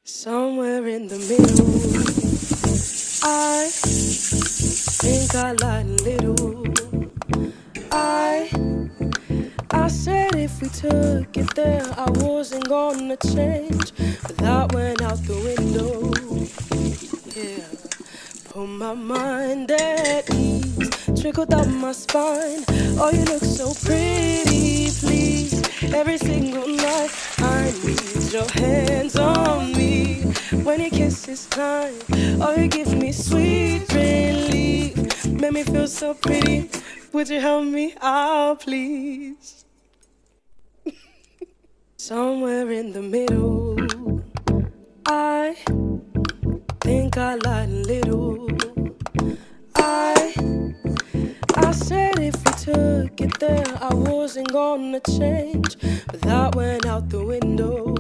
Somewhere in the middle, I think I lied a little. I I said if we took it there, I wasn't gonna change, but that went out the window. Yeah, put my mind at ease, trickled up my spine. Oh, you look so pretty, please. Every single night, I need your hands on me. When you kiss it's time, oh, you give me sweet relief. Make me feel so pretty. Would you help me out, please? Somewhere in the middle, I think I lied a little. I said if we took it there, I wasn't gonna change, but that went out the window.